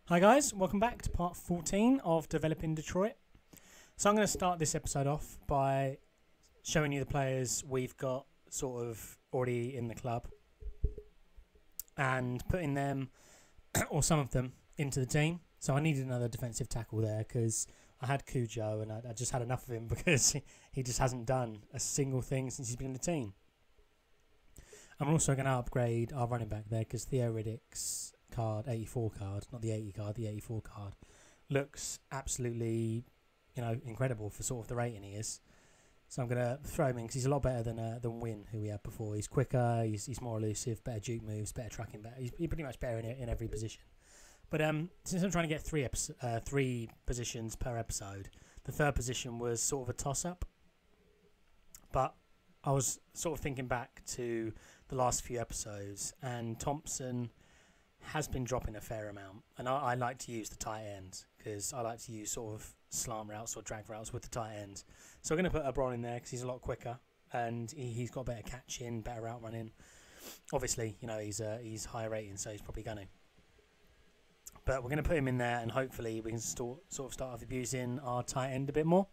Hi guys, welcome back to part 14 of Developing Detroit. So I'm going to start this episode off by showing you the players we've got sort of already in the club and putting them, or some of them, into the team. So I needed another defensive tackle there because I had Cujo and I just had enough of him because he just hasn't done a single thing since he's been in the team. I'm also going to upgrade our running back there because Theo Riddick's card, 84 card, not the 80 card, the 84 card, looks absolutely, incredible for sort of the rating he is. So I'm going to throw him in because he's a lot better than Win, who we had before. He's quicker, he's more elusive, better juke moves, better tracking, he's pretty much better in every position. But since I'm trying to get three positions per episode, the third position was sort of a toss-up. But I was sort of thinking back to the last few episodes, and Thompson has been dropping a fair amount, and I like to use the tight end because I like to use sort of slant routes or drag routes with the tight end. So I'm going to put Ebron in there because he's a lot quicker and he's got better catching, better route running. Obviously, he's higher rating, so he's probably going to. But we're going to put him in there, and hopefully we can start off abusing our tight end a bit more.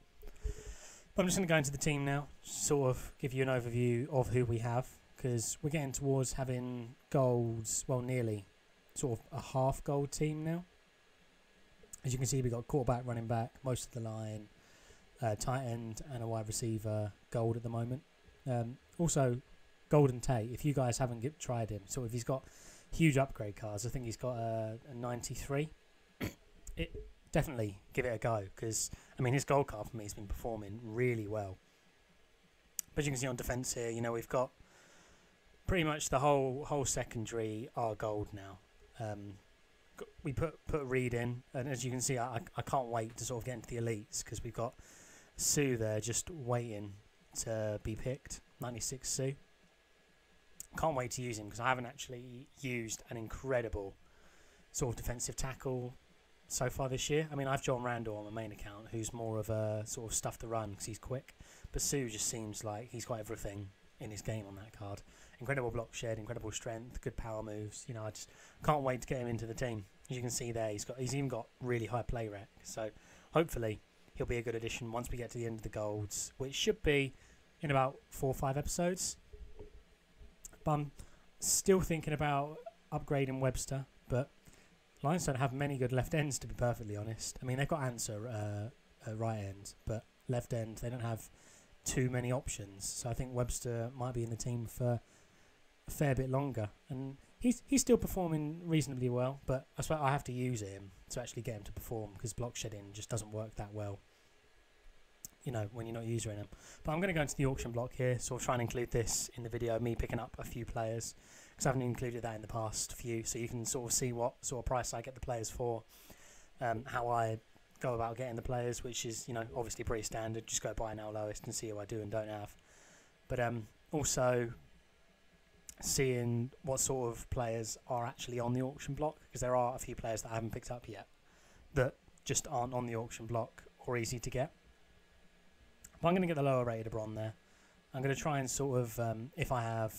But I'm just going to go into the team now, sort of give you an overview of who we have, because we're getting towards having golds, well, nearly sort of a half gold team now. As you can see, we've got quarterback, running back, most of the line, tight end, and a wide receiver gold at the moment. Also, Golden Tate, if you guys haven't tried him, so if he's got huge upgrade cards, I think he's got a 93. Definitely give it a go because, his gold card for me has been performing really well. But you can see on defence here, we've got pretty much the whole secondary are gold now. We put Reed in, and as you can see, I can't wait to sort of get into the elites because we've got Sue there just waiting to be picked, 96 Sue. Can't wait to use him because I haven't actually used an incredible sort of defensive tackle so far this year. I have John Randall on my main account, who's more of a sort of stuff to run because he's quick, but Sue just seems like he's got everything in his game on that card. Incredible block shed, incredible strength, good power moves. I just can't wait to get him into the team. As you can see there, he's even got really high play rec. So hopefully he'll be a good addition once we get to the end of the golds, which should be in about 4 or 5 episodes. But I'm still thinking about upgrading Webster, but Lions don't have many good left ends, to be perfectly honest. They've got Answer at right end, but left end they don't have too many options. So I think Webster might be in the team for a fair bit longer, and he's still performing reasonably well, but I suppose I have to use him to actually get him to perform because block shedding just doesn't work that well, when you're not using him. But I'm going to go into the auction block here, so I'll try and include this in the video, me picking up a few players, because I haven't included that in the past few, so you can sort of see what sort of price I get the players for, how I go about getting the players, which is, obviously pretty standard. Just go buy now lowest and see who I do and don't have. But also seeing what sort of players are actually on the auction block, because there are a few players that I haven't picked up yet that just aren't on the auction block or easy to get. But I'm going to get the lower rated Ebron there. I'm going to try and sort of, if I have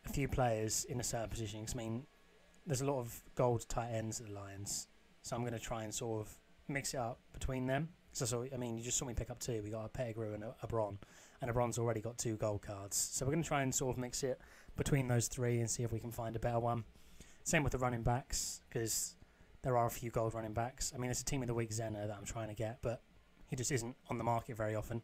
a few players in a certain position, because there's a lot of gold tight ends at the Lions, so I'm going to try and sort of mix it up between them. So you just saw me pick up 2. We got a Pettigrew and a Bron, and Bron's already got 2 gold cards. So we're going to try and sort of mix it between those 3 and see if we can find a better one. Same with the running backs, because there are a few gold running backs. It's a team of the week Zeno that I'm trying to get, but he just isn't on the market very often.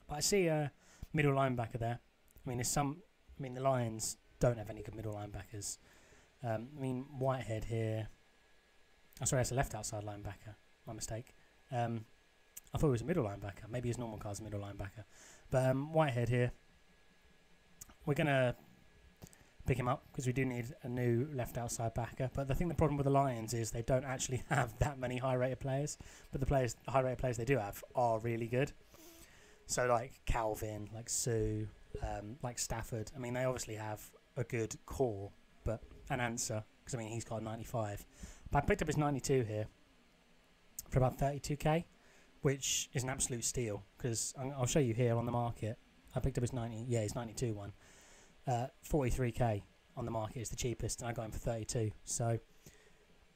But I see a middle linebacker there. The Lions don't have any good middle linebackers. Whitehead here. Oh, sorry, that's a left outside linebacker. My mistake. I thought it was a middle linebacker. Maybe his normal card's a middle linebacker. But Whitehead here. We're going to pick him up because we do need a new left outside backer. But I think the problem with the Lions is they don't actually have that many high-rated players. But the high-rated players they do have are really good. So like Calvin, like Sue, like Stafford. They obviously have a good core, but an answer because he's got a 95. But I picked up his 92 here for about 32k, which is an absolute steal because I'll show you here on the market. I picked up his 92 one. 43k on the market is the cheapest, and I got him for 32. So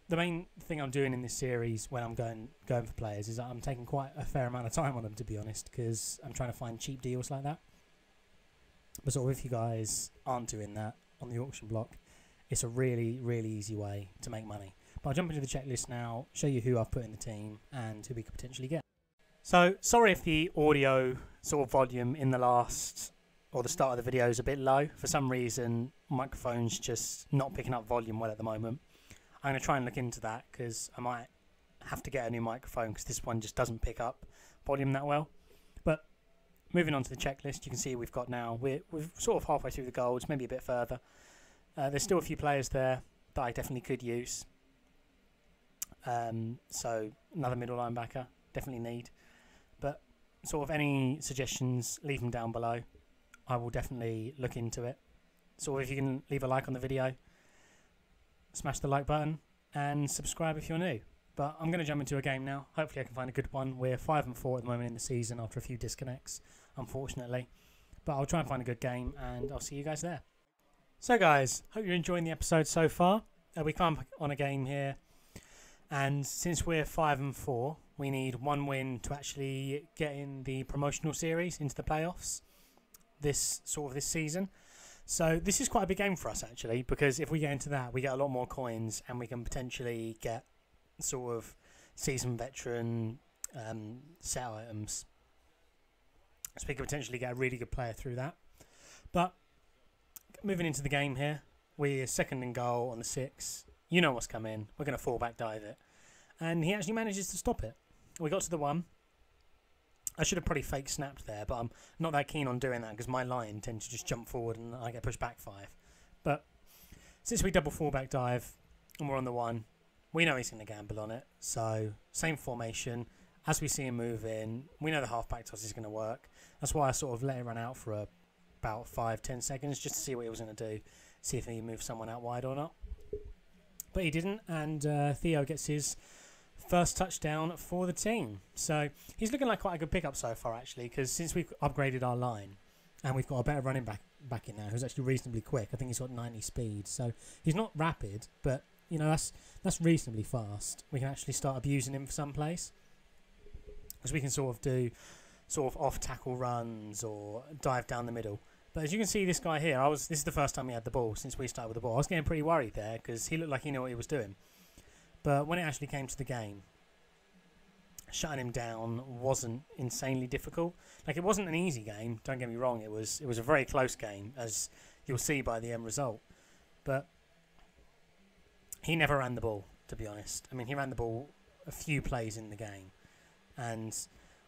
the main thing I'm doing in this series when I'm going for players is that I'm taking quite a fair amount of time on them, to be honest, because I'm trying to find cheap deals like that. But sort of if you guys aren't doing that on the auction block, it's a really, really easy way to make money. But I'll jump into the checklist now, show you who I've put in the team and who we could potentially get. So, sorry if the audio sort of volume in the last or the start of the video is a bit low. For some reason, microphone's just not picking up volume well at the moment. I'm going to try and look into that because I might have to get a new microphone because this one just doesn't pick up volume that well. But moving on to the checklist, you can see we've got now, we're sort of halfway through the golds, maybe a bit further. There's still a few players there that I definitely could use. So another middle linebacker, definitely need. But sort of any suggestions, leave them down below. I will definitely look into it. So if you can leave a like on the video, smash the like button and subscribe if you're new. But I'm going to jump into a game now. Hopefully I can find a good one. We're 5-4 at the moment in the season after a few disconnects, unfortunately. But I'll try and find a good game and I'll see you guys there. So guys, hope you're enjoying the episode so far. We come on a game here. And since we're 5-4, we need one win to actually get in the promotional series into the playoffs this season. So this is quite a big game for us actually, because if we get into that, we get a lot more coins and we can potentially get sort of seasoned veteran set items. So we could potentially get a really good player through that. But moving into the game here, we're second and goal on the 6. You know what's coming. We're going to fall back dive it. And he actually manages to stop it. We got to the 1. I should have probably fake snapped there, but I'm not that keen on doing that because my line tends to just jump forward and I get pushed back 5. But since we double fullback dive and we're on the 1, we know he's going to gamble on it. So same formation. As we see him move in, we know the halfback toss is going to work. That's why I sort of let it run out for about 5-10 seconds just to see what he was going to do, see if he moved someone out wide or not. But he didn't, and Theo gets his first touchdown for the team. So he's looking like quite a good pickup so far, actually, because since we've upgraded our line and we've got a better running back in now who's actually reasonably quick. I think he's got 90 speed, so he's not rapid, but you know that's reasonably fast. We can actually start abusing him for some plays because we can sort of do off tackle runs or dive down the middle. But as you can see, this guy here, this is the first time he had the ball since we started with the ball. I was getting pretty worried there because he looked like he knew what he was doing. But when it actually came to the game, shutting him down wasn't insanely difficult. Like, it wasn't an easy game, don't get me wrong. It was a very close game, as you'll see by the end result. But he never ran the ball, to be honest. I mean, he ran the ball a few plays in the game. And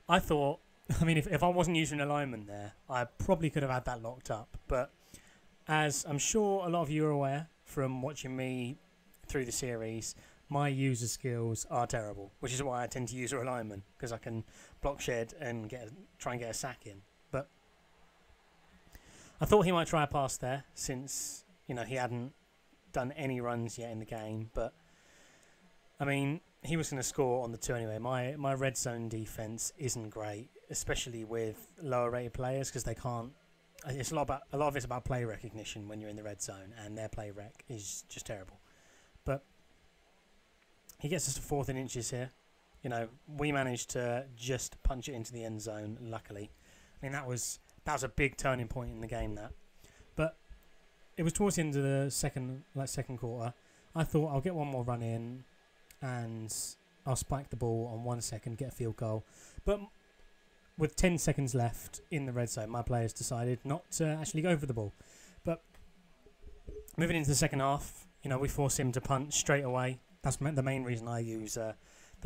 I thought, I mean, if I wasn't using a lineman there, I probably could have had that locked up. But as I'm sure a lot of you are aware from watching me through the series, my user skills are terrible, which is why I tend to use a lineman, because I can block shed and try and get a sack in. But I thought he might try a pass there, since he hadn't done any runs yet in the game. But I mean, he was going to score on the 2 anyway. My red zone defense isn't great, especially with lower rated players, because they can't. It's a lot of it's about play recognition when you're in the red zone, and their play rec is just terrible. But he gets us to 4th and inches here. We managed to just punch it into the end zone, luckily. I mean, that was a big turning point in the game, that. But it was towards the end of the second quarter. I thought I'll get one more run in and I'll spike the ball on 1 second, get a field goal. But with 10 seconds left in the red zone, my players decided not to actually go for the ball. But moving into the second half, we force him to punt straight away. That's the main reason I use the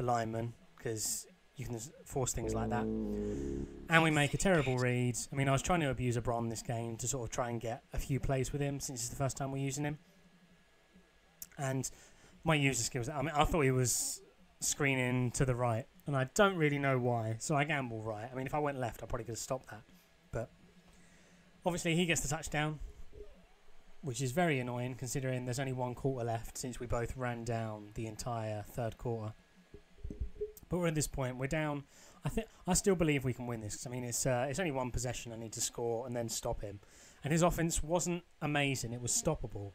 lineman, because you can force things like that. And we make a terrible read. I mean, I was trying to abuse a Bron this game to sort of try and get a few plays with him, since it's the first time we're using him. And my user skills, I mean, I thought he was screening to the right, and I don't really know why, so I gamble right. I mean, if I went left, I probably could have stopped that. But obviously he gets the touchdown, which is very annoying considering there's only 1 quarter left, since we both ran down the entire 3rd quarter. But we're at this point, we're down. I still believe we can win this, because I mean, it's only 1 possession I need to score and then stop him. And his offense wasn't amazing, it was stoppable.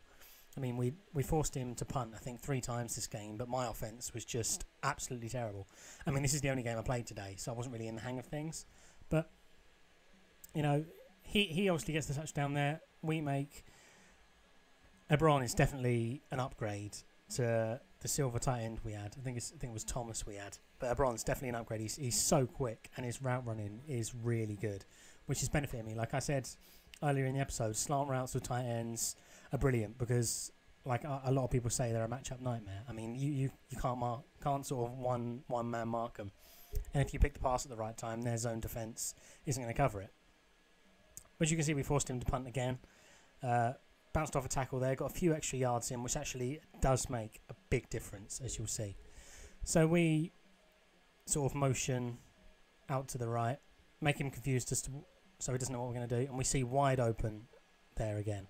I mean, we forced him to punt, I think, 3 times this game, but my offence was just absolutely terrible. I mean, this is the only game I played today, so I wasn't really in the hang of things. But, you know, he obviously gets the touchdown there. We make... Ebron is definitely an upgrade to the silver tight end we had. I think it was Thomas we had. But Ebron's definitely an upgrade. He's so quick, and his route running is really good, which is benefiting me. Like I said earlier in the episode, slant routes with tight ends are brilliant because, like a lot of people say, they're a matchup nightmare. I mean, you can't sort of one man mark them, and if you pick the pass at the right time, their zone defense isn't going to cover it. But you can see we forced him to punt again. Bounced off a tackle there, got a few extra yards in, which actually does make a big difference, as you'll see. So we sort of motion out to the right, make him confused as to, so he doesn't know what we're going to do, and we see wide open there again.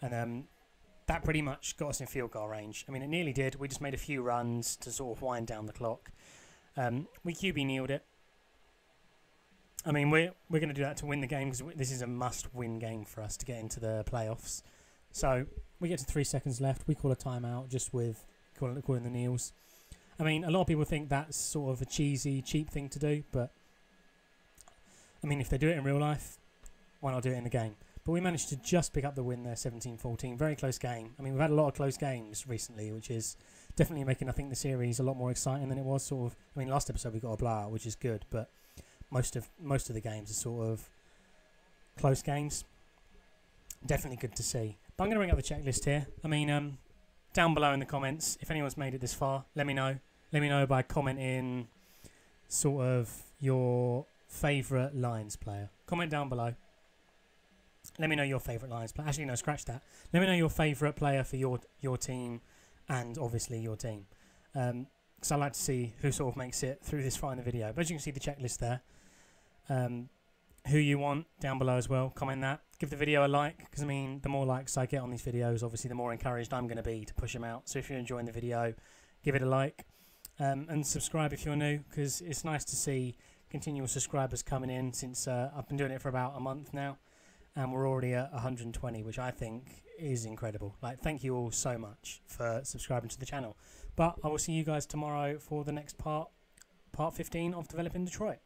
And that pretty much got us in field goal range. I mean, it nearly did. We just made a few runs to sort of wind down the clock. We QB kneeled it. I mean, we're going to do that to win the game because this is a must-win game for us to get into the playoffs. So we get to 3 seconds left. We call a timeout just with calling the kneels. I mean, a lot of people think that's sort of a cheesy, cheap thing to do, but I mean, if they do it in real life, why not do it in the game? But we managed to just pick up the win there, 17-14. Very close game. I mean, we've had a lot of close games recently, which is definitely making, I think, the series a lot more exciting than it was. Sort of. I mean, last episode we got a blowout, which is good, but most of the games are sort of close games. Definitely good to see. But I'm going to bring up the checklist here. I mean, down below in the comments, if anyone's made it this far, let me know. Let me know by commenting sort of your favourite Lions player. Comment down below. Let me know your favourite Lions player. Actually, no, scratch that. Let me know your favourite player for your team and obviously your team. Because I like to see who sort of makes it through this far in the video. But as you can see the checklist there. Who you want down below as well. Comment that. Give the video a like, because I mean, the more likes I get on these videos, obviously the more encouraged I'm going to be to push them out. So if you're enjoying the video, give it a like. And subscribe if you're new, because it's nice to see continual subscribers coming in since I've been doing it for about a month now. And we're already at 120, which I think is incredible. Like, thank you all so much for subscribing to the channel. But I will see you guys tomorrow for the next part 15 of Developing Detroit.